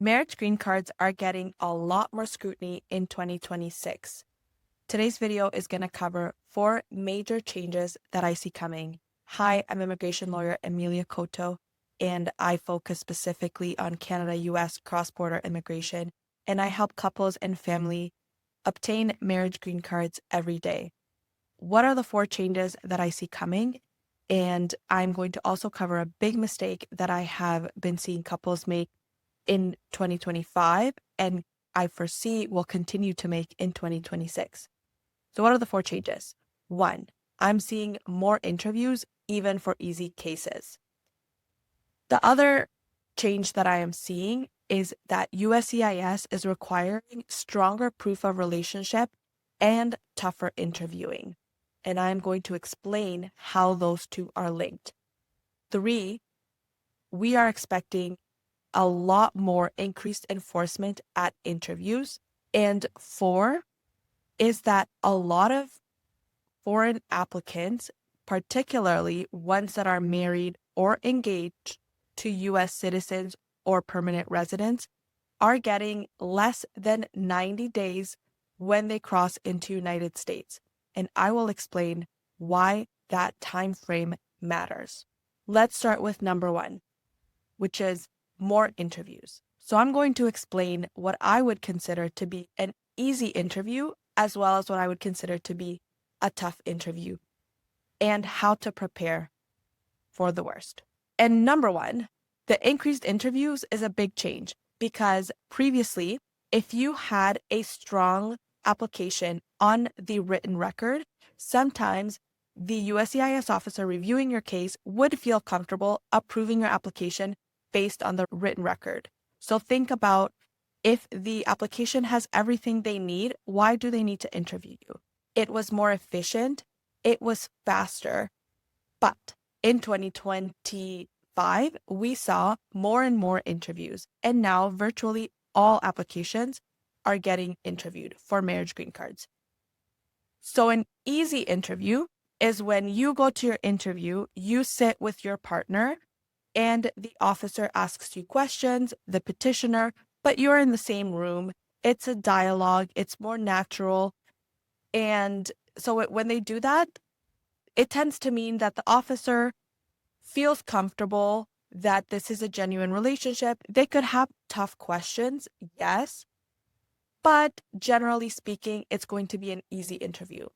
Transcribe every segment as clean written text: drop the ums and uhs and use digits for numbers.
Marriage green cards are getting a lot more scrutiny in 2026. Today's video is going to cover 4 major changes that I see coming. Hi, I'm immigration lawyer Emilia Coto, and I focus specifically on Canada-US cross-border immigration, and I help couples and family obtain marriage green cards every day. What are the 4 changes that I see coming? And I'm going to also cover a big mistake that I have been seeing couples make in 2025, and I foresee will continue to make in 2026. So what are the 4 changes? 1, I'm seeing more interviews even for easy cases. The other change that I am seeing is that USCIS is requiring stronger proof of relationship and tougher interviewing. And I'm going to explain how those two are linked. 3, we are expecting a lot more increased enforcement at interviews. And 4 is that a lot of foreign applicants, particularly ones that are married or engaged to US citizens or permanent residents, are getting less than 90 days when they cross into United States. And I will explain why that time frame matters. Let's start with number 1, which is more interviews. So I'm going to explain what I would consider to be an easy interview, as well as what I would consider to be a tough interview, and how to prepare for the worst. And number 1, the increased interviews is a big change, because previously, if you had a strong application on the written record, sometimes the USCIS officer reviewing your case would feel comfortable approving your application based on the written record. So think about, if the application has everything they need, why do they need to interview you? It was more efficient, it was faster. But in 2025, we saw more and more interviews, and now virtually all applications are getting interviewed for marriage green cards. So an easy interview is when you go to your interview, you sit with your partner, and the officer asks you questions, the petitioner, but you're in the same room. It's a dialogue, it's more natural. And so when they do that, it tends to mean that the officer feels comfortable that this is a genuine relationship. They could have tough questions, yes, but generally speaking, it's going to be an easy interview.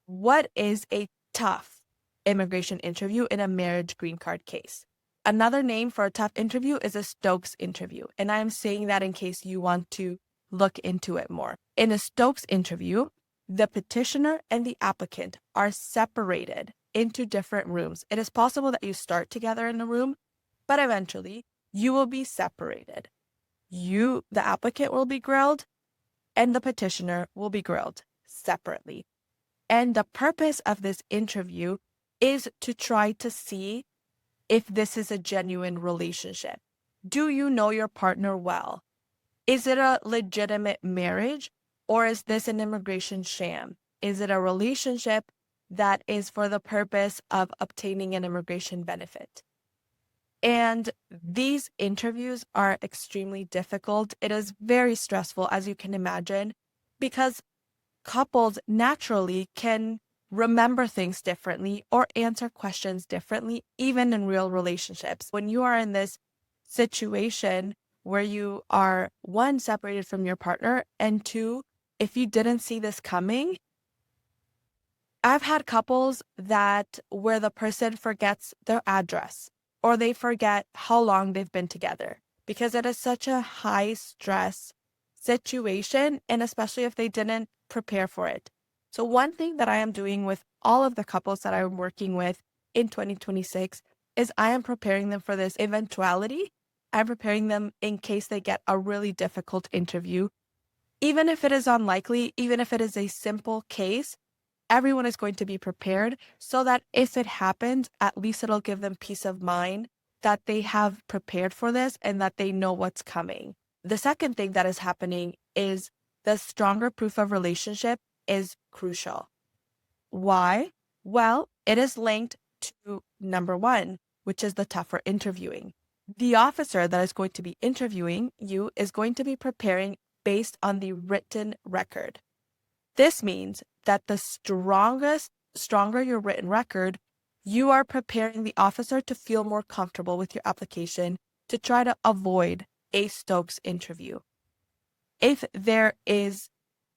What is a tough immigration interview in a marriage green card case? Another name for a tough interview is a Stokes interview, and I'm saying that in case you want to look into it more. In a Stokes interview, the petitioner and the applicant are separated into different rooms. It is possible that you start together in a room, but eventually you will be separated. The applicant will be grilled, and the petitioner will be grilled separately. And the purpose of this interview is to try to see if this is a genuine relationship. Do you know your partner well? Is it a legitimate marriage, or is this an immigration sham? Is it a relationship that is for the purpose of obtaining an immigration benefit? And these interviews are extremely difficult. It is very stressful, as you can imagine, because couples naturally can remember things differently or answer questions differently, even in real relationships. When you are in this situation where you are, 1, separated from your partner, and 2, if you didn't see this coming, I've had couples where the person forgets their address, or they forget how long they've been together, because it is such a high stress situation, and especially if they didn't prepare for it. So one thing that I am doing with all of the couples that I'm working with in 2026 is I am preparing them for this eventuality. I'm preparing them in case they get a really difficult interview. Even if it is unlikely, even if it is a simple case, everyone is going to be prepared, so that if it happens, at least it'll give them peace of mind that they have prepared for this and that they know what's coming. The second thing that is happening is the stronger proof of relationship is crucial. Why? Well, it is linked to number 1, which is the tougher interviewing. The officer that is going to be interviewing you is going to be preparing based on the written record. This means that the stronger your written record, you are preparing the officer to feel more comfortable with your application to try to avoid a Stokes interview. If there is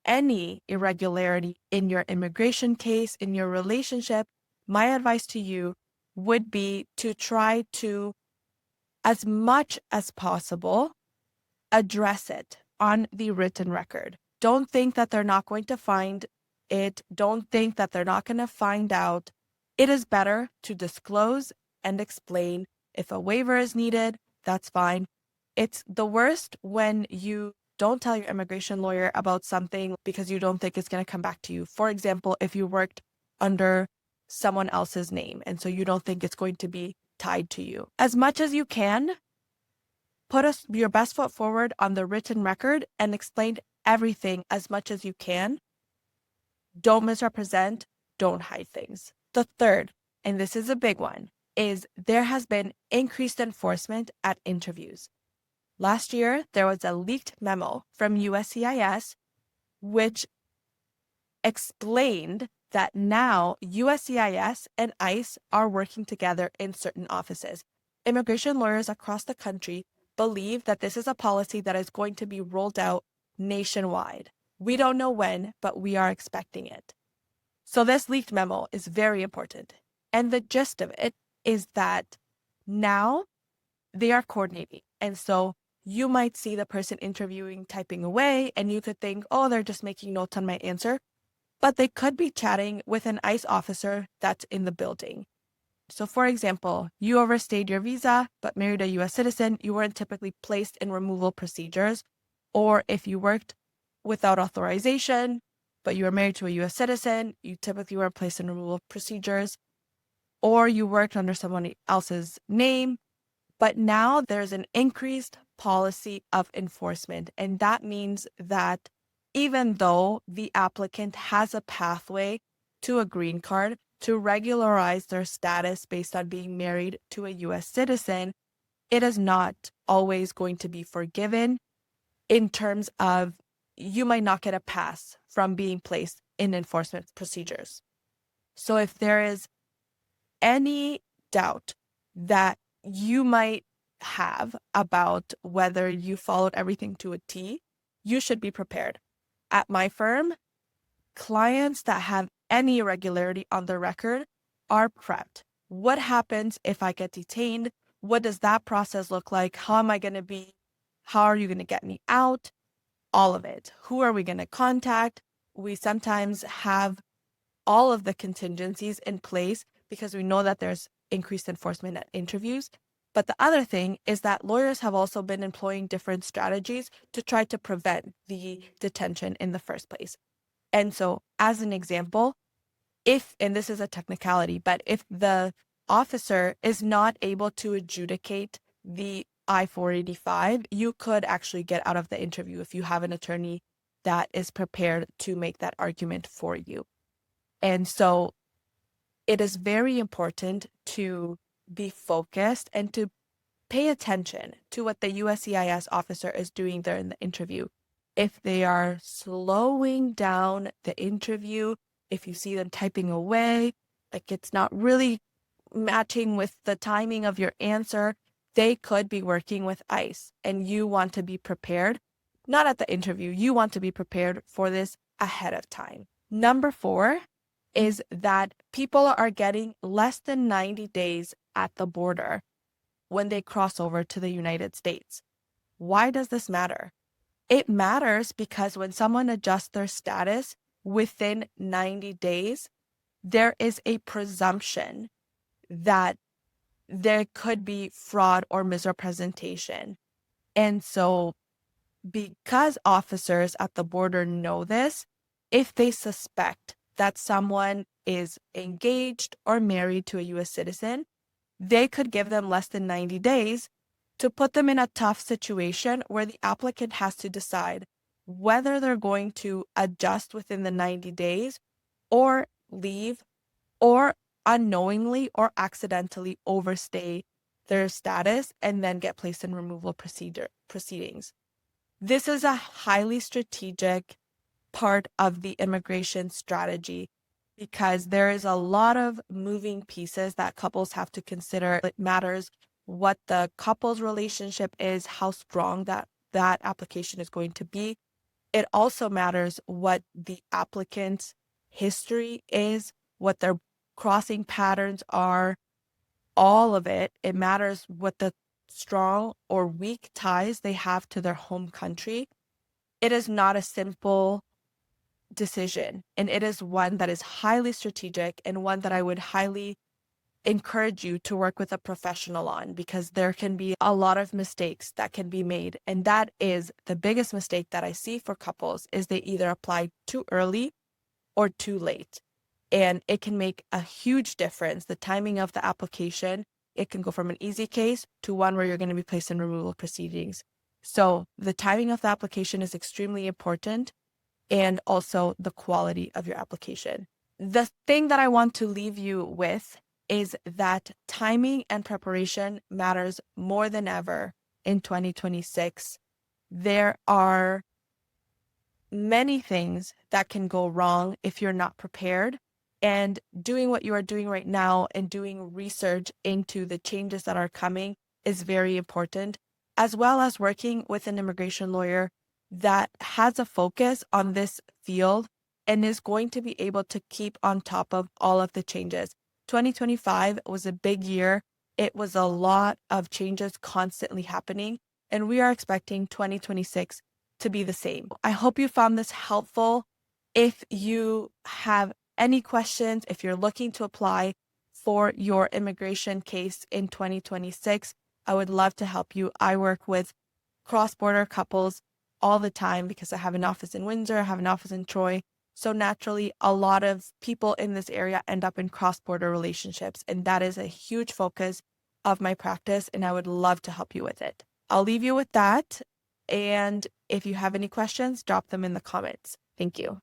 any irregularity in your immigration case, in your relationship, my advice to you would be to try to, as much as possible, address it on the written record. Don't think that they're not going to find it. Don't think that they're not going to find out. It is better to disclose and explain. If a waiver is needed, that's fine. It's the worst when you don't tell your immigration lawyer about something because you don't think it's going to come back to you. For example, if you worked under someone else's name and so you don't think it's going to be tied to you. As much as you can, put your best foot forward on the written record and explain everything as much as you can. Don't misrepresent, don't hide things. The third, and this is a big one, is there has been increased enforcement at interviews. Last year, there was a leaked memo from USCIS which explained that now USCIS and ICE are working together in certain offices. Immigration lawyers across the country believe that this is a policy that is going to be rolled out nationwide. We don't know when, but we are expecting it. So this leaked memo is very important. And the gist of it is that now they are coordinating. And so you might see the person interviewing typing away and you could think, oh, they're just making notes on my answer. But they could be chatting with an ICE officer that's in the building. So for example, you overstayed your visa, but married a US citizen, you weren't typically placed in removal procedures. Or if you worked without authorization, but you were married to a US citizen, you typically weren't placed in removal procedures. Or you worked under someone else's name, but now there's an increased policy of enforcement. And that means that even though the applicant has a pathway to a green card, to regularize their status based on being married to a US citizen, it is not always going to be forgiven in terms of you might not get a pass from being placed in enforcement procedures. So if there is any doubt that you might have about whether you followed everything to a T, you should be prepared. At my firm, clients that have any irregularity on their record are prepped. What happens if I get detained? What does that process look like? How am I going to be? How are you going to get me out? All of it. Who are we going to contact? We sometimes have all of the contingencies in place because we know that there's increased enforcement at interviews. But the other thing is that lawyers have also been employing different strategies to try to prevent the detention in the first place. And so, as an example, and this is a technicality, but if the officer is not able to adjudicate the I-485, you could actually get out of the interview if you have an attorney that is prepared to make that argument for you. And so it is very important to be focused and to pay attention to what the USCIS officer is doing there in the interview. If they are slowing down the interview, if you see them typing away, like it's not really matching with the timing of your answer, they could be working with ICE and you want to be prepared. Not at the interview, you want to be prepared for this ahead of time. Number 4 is that people are getting less than 90 days at the border when they cross over to the United States. Why does this matter? It matters because when someone adjusts their status within 90 days, there is a presumption that there could be fraud or misrepresentation. And so because officers at the border know this, if they suspect that someone is engaged or married to a US citizen, they could give them less than 90 days to put them in a tough situation where the applicant has to decide whether they're going to adjust within the 90 days or leave or unknowingly or accidentally overstay their status and then get placed in removal proceedings. This is a highly strategic part of the immigration strategy because there is a lot of moving pieces that couples have to consider. It matters what the couple's relationship is, how strong that application is going to be. It also matters what the applicant's history is, what their crossing patterns are, all of it. It matters what the strong or weak ties they have to their home country. It is not a simple decision, and it is one that is highly strategic and one that I would highly encourage you to work with a professional on, because there can be a lot of mistakes that can be made. And that is the biggest mistake that I see for couples, is they either apply too early or too late. And it can make a huge difference. The timing of the application, it can go from an easy case to one where you're going to be placed in removal proceedings. So the timing of the application is extremely important, and also the quality of your application. The thing that I want to leave you with is that timing and preparation matters more than ever in 2026. There are many things that can go wrong if you're not prepared. And doing what you are doing right now and doing research into the changes that are coming is very important, as well as working with an immigration lawyer that has a focus on this field and is going to be able to keep on top of all of the changes. 2025 was a big year. It was a lot of changes constantly happening, and we are expecting 2026 to be the same. I hope you found this helpful. If you have any questions, if you're looking to apply for your immigration case in 2026, I would love to help you. I work with cross-border couples all the time because I have an office in Windsor, I have an office in Troy. So naturally, a lot of people in this area end up in cross-border relationships, and that is a huge focus of my practice, and I would love to help you with it. I'll leave you with that, and if you have any questions, drop them in the comments. Thank you.